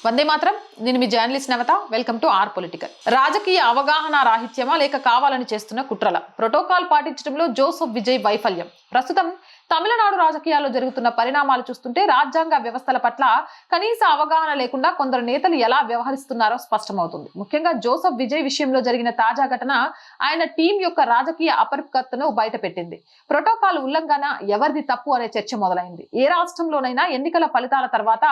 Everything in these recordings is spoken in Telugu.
వందే మాత్రం. నేను మీ journalist Navata. Welcome to our political. రాజకీయ అవగాహన రాహిత్యమా లేక కావాలని చేస్తున్న కుట్రల? ప్రోటోకాల్ పాటించడంలో జోసెఫ్ విజయ్ వైఫల్యం. ప్రస్తుతం తమిళనాడు రాజకీయాల్లో జరుగుతున్న పరిణామాలు చూస్తుంటే రాజ్యాంగ వ్యవస్థల పట్ల కనీస అవగాహన లేకుండా కొందరు నేతలు ఎలా వ్యవహరిస్తున్నారో స్పష్టమవుతుంది. ముఖ్యంగా జోసెఫ్ విజయ్ విషయంలో జరిగిన తాజా ఘటన ఆయన టీం యొక్క రాజకీయ అపరిపక్వతను బయటపెట్టింది. ప్రోటోకాల్ ఉల్లంఘన ఎవరిది తప్పు అనే చర్చ మొదలైంది. ఏ రాష్ట్రంలోనైనా ఎన్నికల ఫలితాల తర్వాత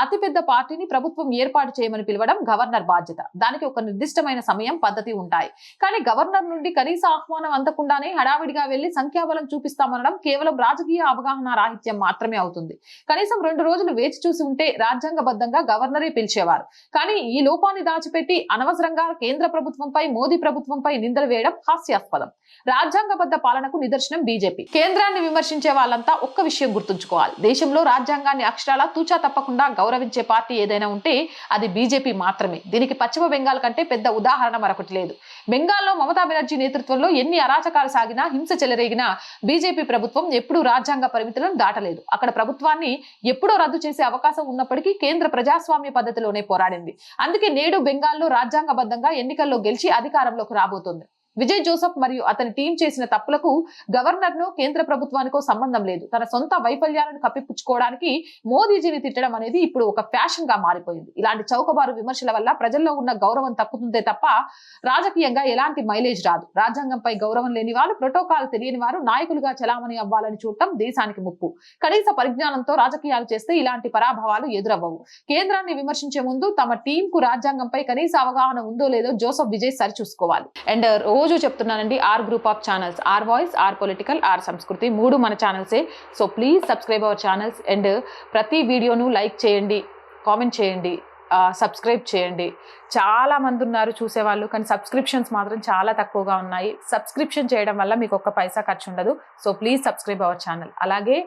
అతిపెద్ద పార్టీని ప్రభుత్వం ఏర్పాటు చేయమని పిలవడం గవర్నర్ బాధ్యత. దానికి ఒక నిర్దిష్టమైన సమయం, పద్ధతి ఉంటాయి. కానీ గవర్నర్ నుండి కనీస ఆహ్వానం అందకుండానే హడావిడిగా వెళ్లి సంఖ్యాబలం చూపిస్తామనడం కేవలం రాజకీయ అవగాహన రాహిత్యం మాత్రమే అవుతుంది. కనీసం 2 రోజులు వేచి చూసి ఉంటే రాజ్యాంగబద్ధంగా గవర్నరే పిలిచేవారు. కానీ ఈ లోపాన్ని దాచిపెట్టి అనవసరంగా కేంద్ర ప్రభుత్వంపై, మోదీ ప్రభుత్వంపై నిందలు వేయడం హాస్యాస్పదం. రాజ్యాంగబద్ధ పాలనకు నిదర్శనం బీజేపీ. కేంద్రాన్ని విమర్శించే వాళ్ళంతా ఒక్క విషయం గుర్తుంచుకోవాలి. దేశంలో రాజ్యాంగాన్ని అక్షరాల తూచా తప్పకుండా గౌరవించే పార్టీ ఏదైనా ఉంటే అది బీజేపీ మాత్రమే. దీనికి పశ్చిమ బెంగాల్ కంటే పెద్ద ఉదాహరణ మరొకటి లేదు. బెంగాల్లో మమతా బెనర్జీ నేతృత్వంలో ఎన్ని అరాచకాలు సాగినా, హింస చెలరేగినా బీజేపీ ప్రభుత్వం ఎప్పుడూ రాజ్యాంగ పరిమితులను దాటలేదు. అక్కడ ప్రభుత్వాన్ని ఎప్పుడో రద్దు చేసే అవకాశం ఉన్నప్పటికీ కేంద్ర ప్రజాస్వామ్య పద్ధతిలోనే పోరాడింది. అందుకే నేడు బెంగాల్లో రాజ్యాంగబద్ధంగా ఎన్నికల్లో గెలిచి అధికారంలోకి రాబోతోంది. విజయ్ జోసెఫ్ మరియు అతని టీం చేసిన తప్పులకు గవర్నర్ ను, కేంద్ర ప్రభుత్వానికో సంబంధం లేదు. తన సొంత వైఫల్యాలను కప్పిపుచ్చుకోవడానికి మోదీజీని తిట్టడం అనేది ఇప్పుడు ఒక ఫ్యాషన్ గా మారిపోయింది. ఇలాంటి చౌకబారు విమర్శల వల్ల ప్రజల్లో ఉన్న గౌరవం తక్కుతుందే తప్ప రాజకీయంగా ఎలాంటి మైలేజ్ రాదు. రాజ్యాంగంపై గౌరవం లేని వారు, ప్రోటోకాల్ తెలియని వారు నాయకులుగా చలామణి అవ్వాలని చూడటం దేశానికి ముప్పు. కనీస పరిజ్ఞానంతో రాజకీయాలు చేస్తే ఇలాంటి పరాభవాలు ఎదురవ్వవు. కేంద్రాన్ని విమర్శించే ముందు తమ టీం కు రాజ్యాంగంపై కనీస అవగాహన ఉందో లేదో జోసెఫ్ విజయ్ సరిచూసుకోవాలి. అండ్ రోజు చెప్తున్నానండి, our group of channels, our voice, our political, our Sanskriti, 3 మన ఛానల్సే. So please subscribe our channels. And ప్రతి వీడియోను లైక్ చేయండి, కామెంట్ చేయండి, సబ్స్క్రైబ్ చేయండి. చాలా మంది ఉన్నారు చూసేవాళ్ళు, కానీ సబ్స్క్రిప్షన్స్ మాత్రం చాలా తక్కువగా ఉన్నాయి. సబ్స్క్రిప్షన్ చేయడం వల్ల మీకు ఒక్క పైసా ఖర్చు ఉండదు. So please subscribe our channel. అలాగే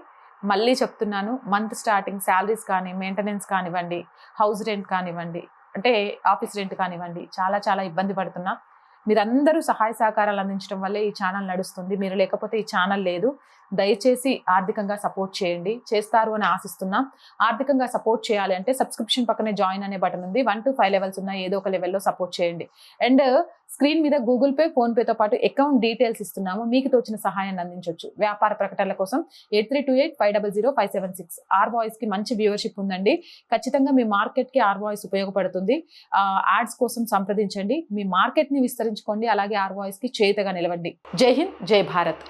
మళ్ళీ చెప్తున్నాను, మంత్ స్టార్టింగ్ శాలరీస్ కానీ, మెయింటెనెన్స్ కానివ్వండి, హౌస్ రెంట్ కానివ్వండి, అంటే ఆఫీస్ రెంట్ కానివ్వండి, చాలా ఇబ్బంది పడుతున్నా. మీరందరూ సహాయ సహకారాలు అందించడం వల్లే ఈ ఛానల్ నడుస్తుంది. మీరు లేకపోతే ఈ ఛానల్ లేదు. దయచేసి ఆర్థికంగా సపోర్ట్ చేయండి. చేస్తారు అని ఆశిస్తున్నాం. ఆర్థికంగా సపోర్ట్ చేయాలి అంటే సబ్స్క్రిప్షన్ పక్కనే జాయిన్ అనే బటన్ ఉంది. 1 to 5 లెవెల్స్ ఉన్నాయి. ఏదో ఒక లెవెల్లో సపోర్ట్ చేయండి. అండ్ స్క్రీన్ మీద గూగుల్ పే, ఫోన్ పేతో పాటు అకౌంట్ డీటెయిల్స్ ఇస్తున్నాము. మీకు తోచిన సహాయాన్ని అందించవచ్చు. వ్యాపార ప్రకటనల కోసం 8328500576. ఆర్ వాయిస్ కి మంచి వ్యూవర్షిప్ ఉందండి. ఖచ్చితంగా మీ మార్కెట్ కి ఆర్ వాయిస్ ఉపయోగపడుతుంది. యాడ్స్ కోసం సంప్రదించండి. మీ మార్కెట్ ని విస్తరించుకోండి. అలాగే ఆర్ వాయిస్ కి చేతగా నిలవండి. జై హింద్, జై భారత్.